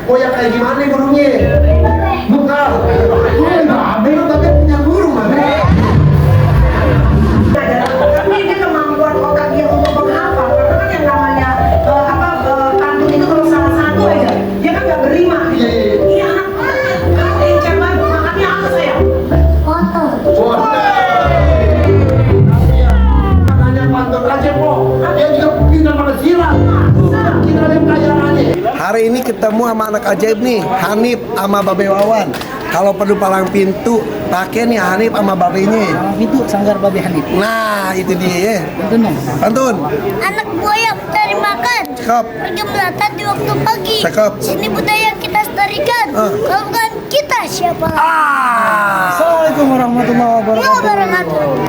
Oh ya kayak gimana burungnya? Bukan. Babe tapi punya burung babe. Tapi dia kemampuan otak dia untuk menghafal. Karena kan yang namanya pantun itu kalau salah satu aja, dia kan nggak berima. Iya anak lincah banget. Makannya apa sayang? Motor. Makanya pantun aja kok. Dia juga pindah pada silat. Kita lihat kayaannya. Hari ini ketemu sama anak ajaib nih, Hanif sama Babe Wawan. Kalau perlu palang pintu, pakai nih Hanif sama babenya. Itu sanggar babi Hanif. Nah, itu dia. Pantun dong. Pantun. Anak buaya cari makan. Cakep. Pergi melata di waktu pagi. Cakep. Sini budaya kita lestarikan. Kalau bukan kita siapa? Ah. Assalamualaikum warahmatullahi wabarakatuh. Wabarakatuh.